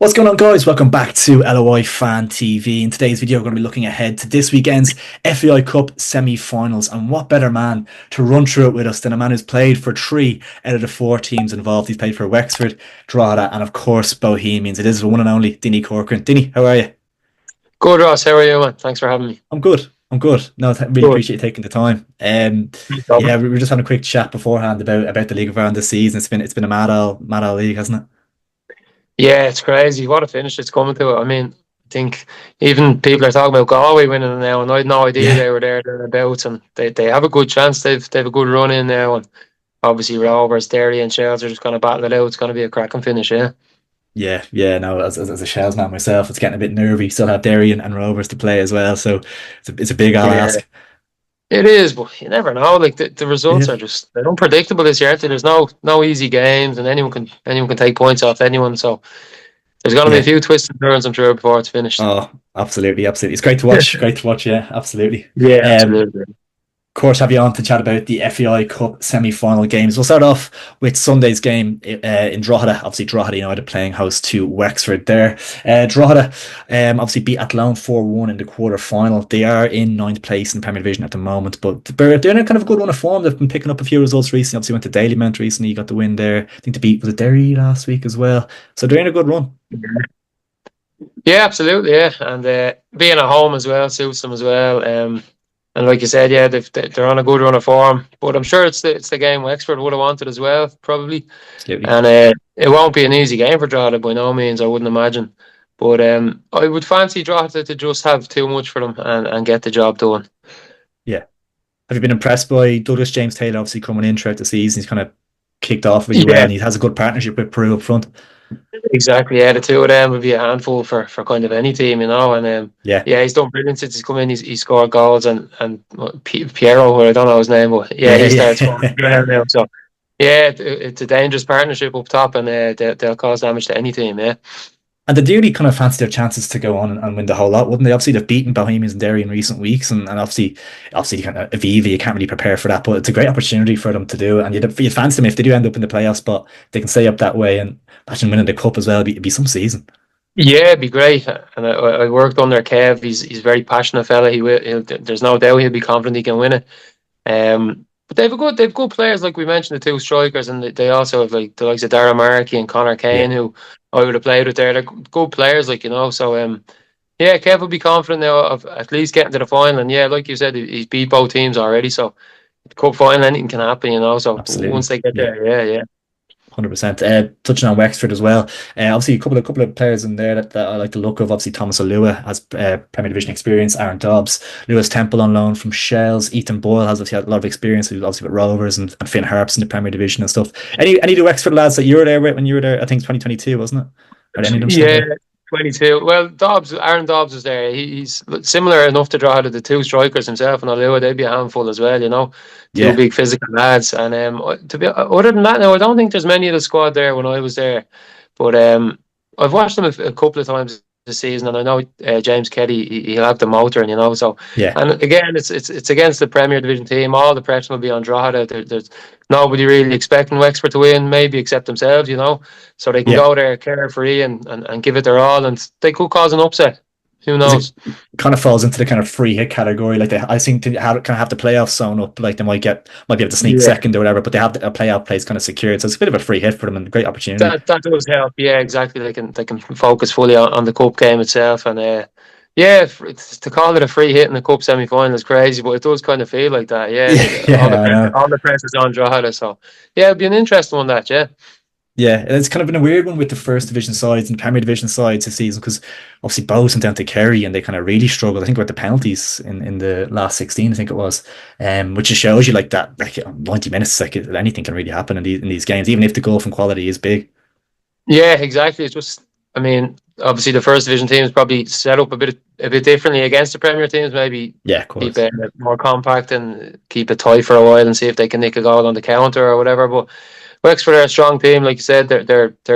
What's going on, guys? Welcome back to LOI Fan TV. In today's video, we're going to be looking ahead to this weekend's FAI Cup semi-finals, and what better man to run through it with us than a man who's played for three out of the four teams involved. He's played for Wexford, Drogheda, and of course Bohemians. It is the one and only Dinny Corcoran. Dinny, how are you? Good, Ross. How are you, man? Thanks for having me. I'm good. I'm good. No, really Good. appreciate you taking the time. No problem. Yeah, we were just having a quick chat beforehand about the league of Ireland this season. It's been a mad all league, hasn't it? Yeah, it's crazy. What a finish it's coming to. I mean, I think even people are talking about Galway winning it now, and I had no idea Yeah. they were thereabouts, and they have a good chance. They've a good run in now, and obviously Rovers, Derry, and Shells are just going to battle it out. It's going to be a cracking finish, yeah. Yeah. No, as a Shells man myself, it's getting a bit nervy. Still have Derry and Rovers to play as well, so it's a big Yeah, ask. it is, but you never know. Like the Yeah, results are just they're unpredictable this year. There's no easy games, and anyone can take points off anyone. So there's going to be a yeah. few twists and turns, I'm sure, before it's finished. Oh, absolutely. It's great to watch. Great to watch. Yeah, absolutely. Yeah, Um, absolutely. Of course, have you on to chat about the FAI Cup semi-final games. We'll start off with Sunday's game in Drogheda. Obviously, Drogheda United playing host to Wexford there. Drogheda obviously beat Athlone 4-1 in the quarter-final. They are in ninth place in the Premier Division at the moment, but they're in a kind of a good run of form. They've been picking up a few results recently. Obviously, went to Dalymount recently, got the win there. I think they beat, was it Derry last week as well? So they're in a good run. Yeah, absolutely. Yeah, and being at home as well suits them as well. And like you said, yeah, they're on a good run of form. But I'm sure it's the game Wexford would have wanted as well, probably. Absolutely. And it won't be an easy game for Drogheda by no means. I wouldn't imagine. But I would fancy Drogheda to just have too much for them and get the job done. Yeah. Have you been impressed by Douglas James Taylor obviously coming in throughout the season? He's kind of kicked off really well Yeah, and he has a good partnership with Peru up front. exactly. Yeah, the two of them would be a handful for kind of any team, you know. And Yeah. yeah, he's done brilliant since he's come in. He scored goals and Piero, who I don't know his name, but yeah, Yeah, he started scoring yeah. as well now. So yeah, it's a dangerous partnership up top, and they'll cause damage to any team. Yeah, And they do really kind of fancy their chances to go on and win the whole lot, wouldn't they? Obviously, they've beaten Bohemians and Derry in recent weeks, and obviously, you kind of Aviva, you can't really prepare for that, but it's a great opportunity for them to do. And you'd fancy them if they do end up in the playoff spot, they can stay up that way and imagine winning the cup as well. It'd be some season. yeah, it'd be great. And I worked under Kev. He's a very passionate fella. There's no doubt he'll be confident he can win it. But they've good players, like we mentioned, the two strikers, and they also have like the likes of Dara Markey and Connor Yeah. Kane, who I would have played with there. They're good players, like, you know. So yeah, Kev will be confident now of at least getting to the final. And yeah, like you said, he's beat both teams already. So cup final, anything can happen, you know. So Absolutely. once they get Yeah. there, yeah, 100%. Touching on Wexford as well. Obviously, a couple of players in there that I like the look of. Obviously, Thomas Alua has Premier Division experience. Aaron Dobbs, Lewis Temple on loan from Shells. Ethan Boyle has obviously had a lot of experience, obviously with Rovers and Finn Harps in the Premier Division and stuff. Any of the Wexford lads that you were there with when you were there? I think 2022, wasn't it? Are any of them still yeah. there? 22. Well, Aaron Dobbs is there. He's similar enough to draw to the two strikers himself and Alua. They'd be a handful as well, you know. Two Yeah, big physical lads. And to be other than that, now I don't think there's many of the squad there when I was there. But I've watched them a couple of times this season, and I know James Kelly he'll have the motor, and you know. So, yeah, and again, it's against the Premier Division team. All the pressure will be on Drogheda. There's nobody really expecting Wexford to win, maybe except themselves, you know. So they can yeah. go there carefree and give it their all, and they could cause an upset. Who Is it knows? kind of falls into the kind of free hit category? Like I think they kind of have the playoffs sewn up. Like they might be able to sneak Yeah, second or whatever, but they have a playoff place kind of secured. So it's a bit of a free hit for them and a great opportunity. that does help. Yeah, exactly. They can focus fully on the cup game itself, and yeah, to call it a free hit in the cup semi final is crazy, but it does kind of feel like that. Yeah, Yeah, all the I pressure, know. all the pressure's on Drogheda. So yeah, it'll be an interesting one. That yeah. Yeah, it's kind of been a weird one with the first division sides and Premier Division sides this season because obviously Bows went down to Kerry and they kind of really struggled. I think about the penalties in the last 16, I think it was, which just shows you like that, like 90 minutes, like anything can really happen in these games, even if the goal from quality is big. Yeah, exactly. It's just, I mean, obviously the first division teams probably set up a bit differently against the Premier teams. Maybe Yeah, of keep course. it more compact and keep it tight for a while and see if they can nick a goal on the counter or whatever. But Wexford are a strong team, like you said. They're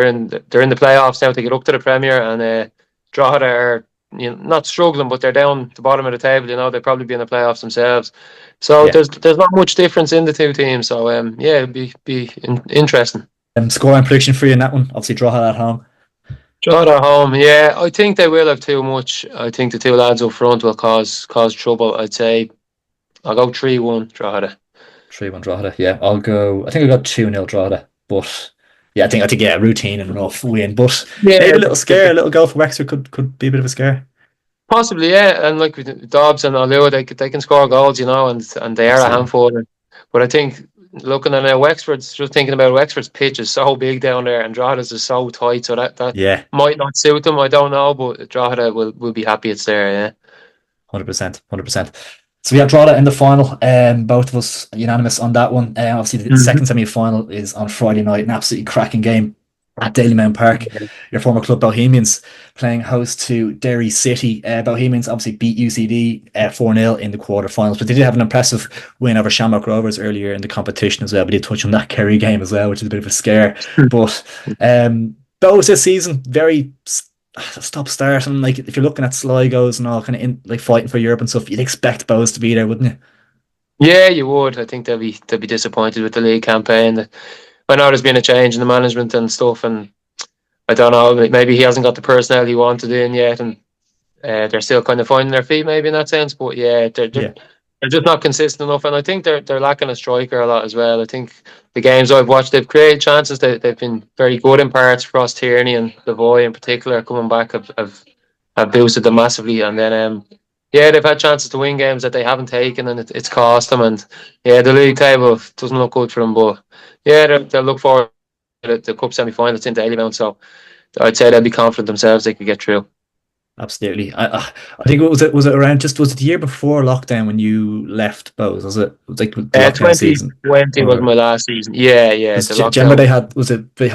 in the playoffs now to get up to the Premier, and Drogheda are, you know, not struggling, but they're down the bottom of the table. You know, they'll probably be in the playoffs themselves. So Yeah. there's not much difference in the two teams. So yeah, it'll be interesting. Score and prediction for you in that one. Obviously, draw at home. Drogheda at home, yeah. I think they will have too much. I think the two lads up front will cause trouble. I'd say I'll go 3-1 Drogheda. 3-1 Drogheda. Yeah, I'll go. I think I got 2-0 Drogheda. But yeah, I think yeah, routine and enough win. But maybe Yeah, a little scare, a little goal for Wexford could be a bit of a scare. possibly, yeah. And like with Dobbs and Alua, they can score goals, and they are a Absolutely. handful. But I think looking at Wexford's, just thinking about Wexford's pitch is so big down there, and Drogheda's is so tight, so that Yeah, might not suit them. I don't know, but Drogheda will be happy it's there. Yeah. 100%, 100%. So we have Drogheda in the final. Both of us unanimous on that one. Obviously, the second Mm-hmm. semi-final is on Friday night. An absolutely cracking game at Dalymount Park. Your former club Bohemians playing host to Derry City. Bohemians obviously beat UCD 4-0 in the quarterfinals, but they did have an impressive win over Shamrock Rovers earlier in the competition as well. We did touch on that Kerry game as well, which is a bit of a scare. But those this season, very stop start, and like if you're looking at Sligo's and all kind of in like fighting for Europe and stuff, you'd expect Bows to be there, wouldn't you? Yeah, you would. I think they'll be disappointed with the league campaign. I know there's been a change in the management and stuff, and I don't know. Maybe he hasn't got the personnel he wanted in yet, and they're still kind of finding their feet, maybe in that sense. But yeah, Yeah, they're just not consistent enough, and I think they're lacking a striker a lot as well. I think the games I've watched, they've created chances. They've been very good in parts. Ross Tierney and Lavoy in particular coming back have boosted them massively, and then yeah, they've had chances to win games that they haven't taken, and it's cost them. And yeah, the league table doesn't look good for them, but yeah, they'll look forward to the cup semi final. It's in Dalymount, so I'd say they'll be confident themselves they could get through. absolutely. I think it around just was it the year before lockdown when you left Bows? Was it like the lockdown season? 2020 was Or my last season. Yeah, yeah, because the Gemma lockdown. they had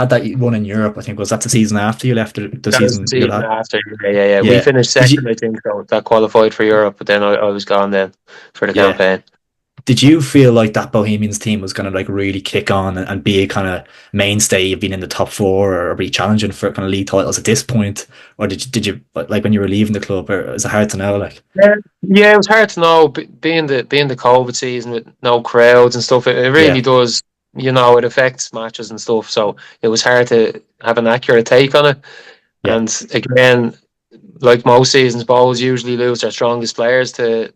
that one in Europe? I think was that the season after you left, or the That was the season you season had? after. Yeah, yeah, yeah. We Yeah. finished Did second, you? I think, so that qualified for Europe. But then I was gone then for the Yeah. campaign. Did you feel like that Bohemians team was going to like really kick on and be a kind of mainstay of being in the top four or be challenging for kind of league titles at this point? Or did you like when you were leaving the club, or is it hard to know? Like, Yeah, yeah, it was hard to know being the COVID season with no crowds and stuff. It really yeah, does, it affects matches and stuff. So it was hard to have an accurate take on it. yeah, And again, like most seasons, Bowls usually lose their strongest players to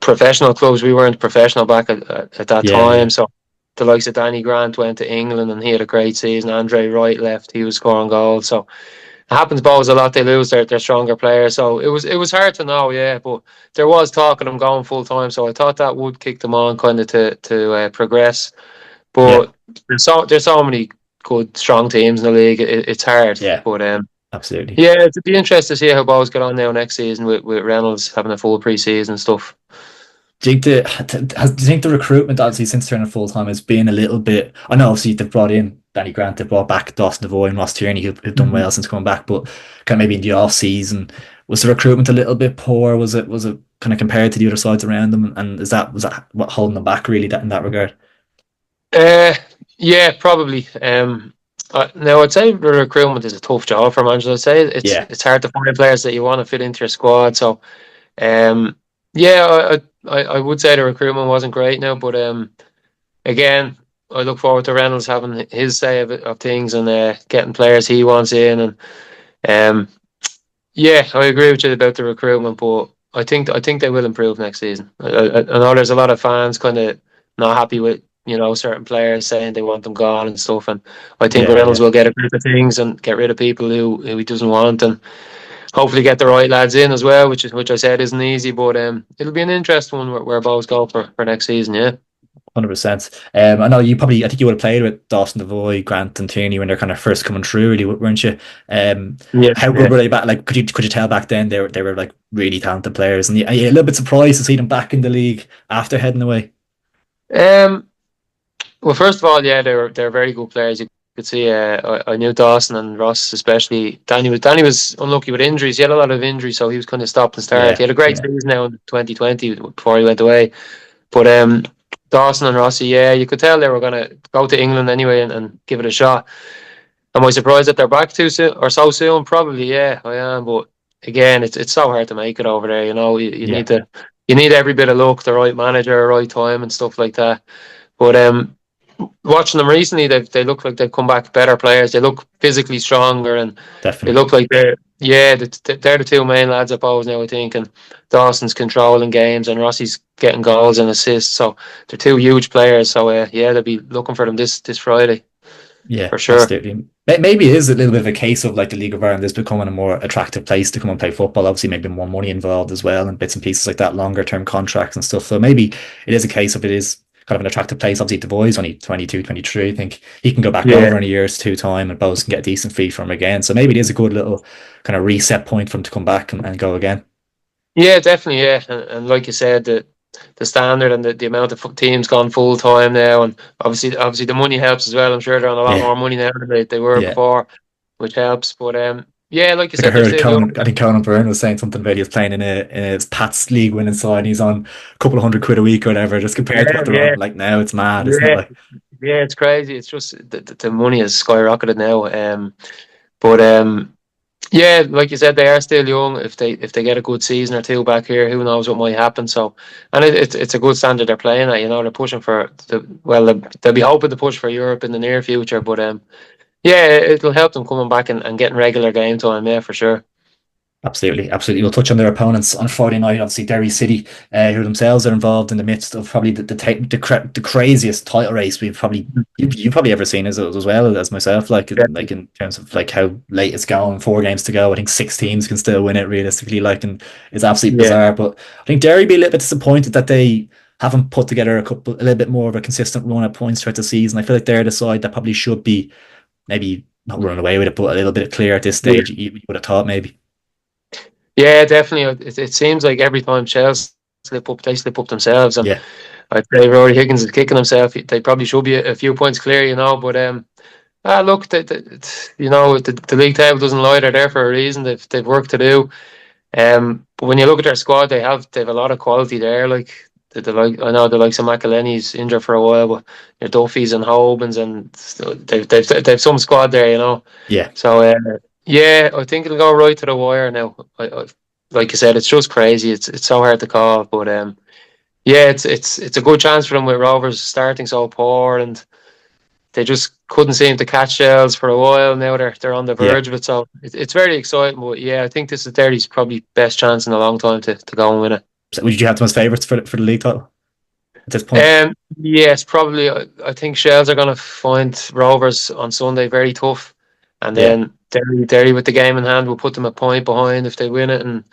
professional clubs. We weren't professional back at that yeah, yeah, time, so the likes of Danny Grant went to England and he had a great season. Andre Wright left; he was scoring goals. So it happens. Bowls a lot. They lose their stronger players. So it was hard to know, yeah. But there was talk of them going full time. So I thought that would kick them on kind of to progress. yeah, But there's so many good strong teams in the league. It's hard, yeah, but absolutely. yeah, it'd be interesting to see how Bowls get on now next season with Reynolds having a full pre-season and stuff. Do you think the recruitment, obviously, since turning full time has been a little bit? I know, obviously, they've brought in Danny Grant, they've brought back Dawson Devoy and Ross Tierney, who've done Mhm. well since coming back, but kind of maybe in the off season, was the recruitment a little bit poor? Was it kind of compared to the other sides around them? And was that what holding them back really that in that regard? Uh, yeah, probably. Now I'd say the recruitment is a tough job for managers. I'd say it's Yeah, it's hard to find players that you want to fit into your squad. So, um, yeah, I would say the recruitment wasn't great now, but again, I look forward to Reynolds having his say of things and getting players he wants in, and um, yeah, I agree with you about the recruitment, but I think they will improve next season. I know there's a lot of fans kind of not happy with certain players saying they want them gone and stuff, and I think yeah, Reynolds yeah. will get a grip of things and get rid of people who he doesn't want, and hopefully get the right lads in as well, which I said isn't easy, but it'll be an interesting one where both go for next season. Yeah, 100%. I know I think you would have played with Dawson Devoy, Grant, and Tierney when they're kind of first coming through, really, weren't you? yeah, How good yeah. were they back? Like, could you tell back then they were like really talented players, and you're a little bit surprised to see them back in the league after heading away. Um, Well, first of all, yeah, they're very good players. You could see. I knew Dawson and Ross, especially. Danny was unlucky with injuries. He had a lot of injuries, so he was kind of stop and start. He Yeah, had a great yeah, season now in 2020 before he went away. But Dawson and Rossi, yeah, you could tell they were going to go to England anyway and give it a shot. Am I surprised that they're back too soon or so soon? Probably, yeah, I am. But again, it's so hard to make it over there. You yeah, need every bit of luck, the right manager, right time, and stuff like that. But watching them recently, they look like they've come back better players. They look physically stronger, and they Definitely. look like they're the two main lads up always now, I think. And Dawson's controlling games, and Rossi's getting goals and assists. So they're two huge players. So yeah, they'll be looking for them this Friday Yeah, for sure. absolutely. Maybe it is a little bit of a case of like the League of Ireland is becoming a more attractive place to come and play football. Obviously, maybe more money involved as well, and bits and pieces like that, longer term contracts and stuff. So maybe it is a case of it is kind of an attractive place. Obviously, the boy's only 22, 23. I think he can go back Yeah, over in a year's two time, and Bowes can get a decent fee from him again. So maybe it is a good little kind of reset point for him to come back and go again. yeah, definitely, yeah. And like you said, the standard and the amount of teams gone full time now, and obviously the money helps as well. I'm sure they're on a lot Yeah, more money now than they were yeah. before, which helps. But yeah, like you Like I said, they're heard still young. Conan, I think Conan Byrne was saying something about he was playing in his Pats league winning side and he's on a couple of £100 a week or whatever, just compared to Yeah, what they're on. yeah, Like now it's mad, isn't it? yeah, Like, yeah. It's crazy. It's just the money has skyrocketed now. But yeah, like you said, they are still young. If they get a good season or two back here, who knows what might happen. So, and it's a good standard they're playing at. They're pushing for they'll be hoping to push for Europe in the near future. But yeah, it'll help them coming back and getting regular game time. Yeah, for sure. absolutely, absolutely. We'll touch on their opponents on Friday night. Obviously, Derry City, who themselves are involved in the midst of probably the craziest title race we've probably you've probably ever seen as well as myself. Like in terms of like how late it's going, 4 games to go. I think 6 teams can still win it realistically. Like, and it's absolutely Yeah, bizarre. But I think Derry be a little bit disappointed that they haven't put together a little bit more of a consistent run at points throughout the season. I feel like they're the side that probably should be maybe not running away with it, but a little bit clear at this yeah, stage. You would have thought maybe. yeah. Definitely. It seems like every time Chelsea they slip up themselves, and Yeah, I'd say Rory Higgins is kicking himself. They probably should be a few points clear, But look, the league table doesn't lie. They're there for a reason. They've work to do. But when you look at their squad, they've a lot of quality there. Like like I know the likes of McElhenney's injured for a while, but your Duffy's and Hobans and they've some squad there. yeah. So yeah, I think it'll go right to the wire now. Like you said, it's just crazy. It's so hard to call, but yeah, it's a good chance for them with Rovers starting so poor, and they just couldn't seem to catch shells for a while. Now they're on the Yeah. verge of it, so it's very exciting. But yeah, I think this is Derry's probably best chance in a long time to go and win it. So would you have them as favourites for the league title at this point? Yes, probably. I think Shells are going to find Rovers on Sunday very tough, and Yeah. then Derry with the game in hand will put them a point behind if they win it, and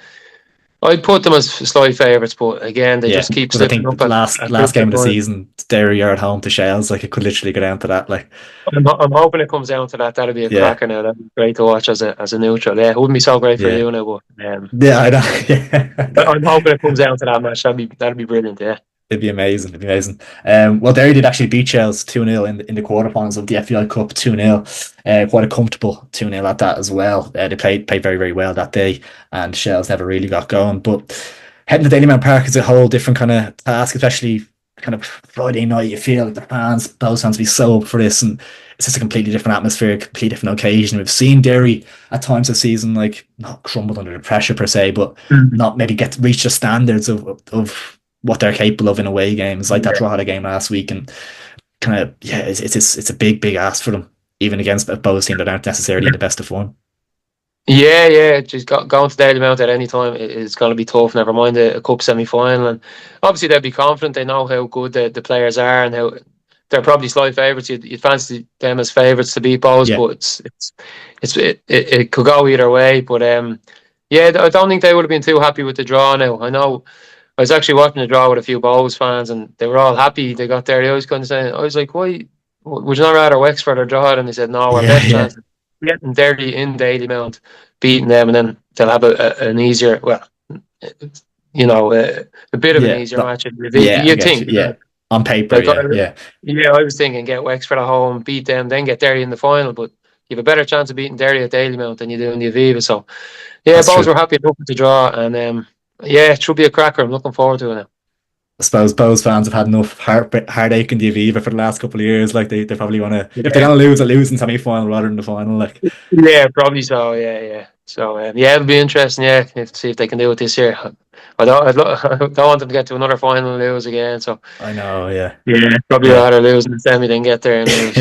I'd put them as slight favourites. But again, they Yeah. just keep Because I slipping think up the last at last crucial game of the times. season, Derry are at home to Shells. Like it could literally go down to that. Like, I'm hoping it comes down to that. That'd be a yeah, cracker now. That'd be great to watch as a neutral. Yeah, it wouldn't be so great for yeah, you now, but yeah. I know. Yeah. I'm hoping it comes down to that match. That'd be brilliant. Yeah. It'd be amazing. It'd be amazing. Well, Derry did actually beat Chelsea 2-0 in the quarterfinals of the FAI Cup 2-0. Quite a comfortable 2-0 at that as well. They played very, very well that day, and Shells never really got going. But heading to Dalymount Park is a whole different kind of task, especially kind of Friday night. You feel like those fans, will be so up for this, and it's just a completely different atmosphere, a completely different occasion. We've seen Derry at times this season, like not crumble under the pressure per se, but not maybe get to reach the standards of what they're capable of in away games, like that Yeah. Drogheda game last week, and kind of yeah, it's a big ask for them, even against a Bohs team that aren't necessarily in the best of form. Yeah, yeah. Just going to Daily Mount at any time is going to be tough. Never mind a cup semi final, and obviously they'll be confident. They know how good the players are and how they're probably slight favourites. You'd fancy them as favourites to beat Bows, Yeah, but it could go either way. But yeah, I don't think they would have been too happy with the draw. Now I know I was actually watching the draw with a few Bows fans, and they were all happy they got there. They always kind of saying, I was like, why would you not rather Wexford or Drogheda? And they said, no, our yeah, best yeah, chance is getting Derry in Daily Mount, beating them, and then they'll have an easier, well, a bit of an yeah. easier But match. yeah, I You get think, you. Yeah, on paper, like, yeah, yeah, yeah, I was thinking get Wexford at home, beat them, then get Derry in the final, but you have a better chance of beating Derry at Daily Mount than you do in the Aviva. So, yeah, that's both true. were happy enough with the draw, and yeah, it should be a cracker. I'm looking forward to it now. I suppose Bows fans have had enough heartache in the Aviva for the last couple of years. Like they probably want to, if they're Yeah, gonna lose, they lose in semi final rather than the final. Like, yeah, probably so. Yeah, yeah. So yeah, it'll be interesting. Yeah, see if they can do it this year. I don't want them to get to another final and lose again. So I know, yeah. yeah, probably Yeah. rather lose in the semi than get there and lose.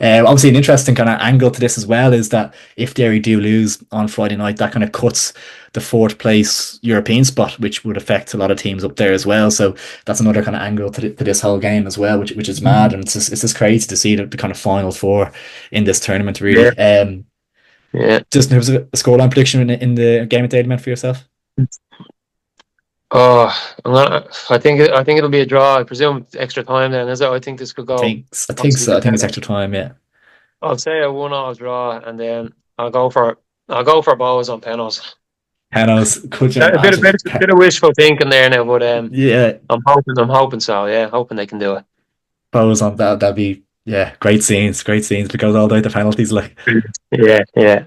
Obviously, an interesting kind of angle to this as well is that if Derry do lose on Friday night, that kind of cuts the fourth place European spot, which would affect a lot of teams up there as well. So that's another kind of angle to this whole game as well, which is mad, and it's just crazy to see the kind of final four in this tournament. Yeah, Really, yeah. just there was a scoreline prediction in the game of the element for yourself. Oh, I think it'll be a draw. I presume extra time then, is it? I think this could go I think obviously so. I think it's depending. extra time. Yeah, I'll say a 1-1 draw, and then I'll go for Bows on penalties. Hanos, could you A bit, imagine? bit of wishful thinking there now, but Yeah, I'm hoping so. Yeah, hoping they can do it. pose on that. That'd be yeah, great scenes because all the way to penalties. Like Yeah, yeah.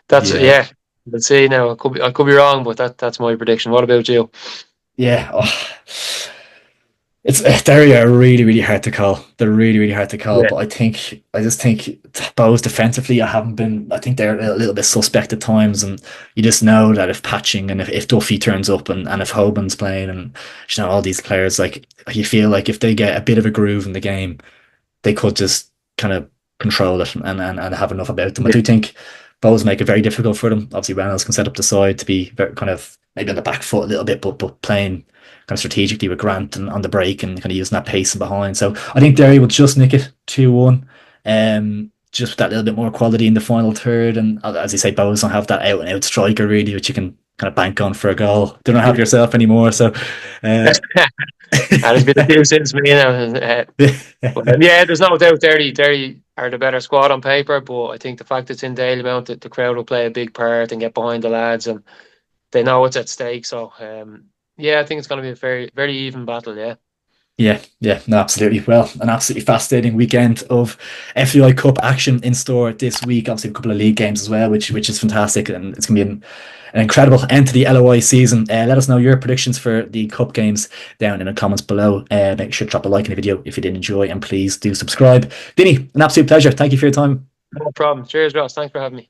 That's yeah, yeah. Let's see now. I could be wrong, but that's my prediction. What about you? yeah. Oh. It's Derry are really hard to call. They're really hard to call. Yeah, But I just think Bows defensively, I haven't been. I think they're a little bit suspect at times, and you just know that if Patching and if Duffy turns up and if Hoban's playing and all these players, like you feel like if they get a bit of a groove in the game, they could just kind of control it and have enough about them. I yeah, do think Bows make it very difficult for them. Obviously, Reynolds can set up the side to be very, kind of maybe on the back foot a little bit, but playing kind of strategically with Grant and on the break and kind of using that pace and behind. So I think Derry will just nick it 2-1. Just with that little bit more quality in the final third. And as you say, Bows don't have that out and out striker really, which you can kind of bank on for a goal. They don't have yourself anymore. So uh, and it's been a few since me now. But, yeah, there's no doubt Derry are the better squad on paper, but I think the fact it's in Dalymount, that the crowd will play a big part and get behind the lads, and they know what's at stake. So yeah, I think it's going to be a very even battle. Yeah. Yeah, no, absolutely. Well, an absolutely fascinating weekend of FAI Cup action in store this week. Obviously, a couple of league games as well, which is fantastic, and it's going to be an incredible end to the LOI season. Let us know your predictions for the cup games down in the comments below. Make sure to drop a like in the video if you did enjoy, and please do subscribe. Dinny, an absolute pleasure. Thank you for your time. No problem. Cheers, Ross. Thanks for having me.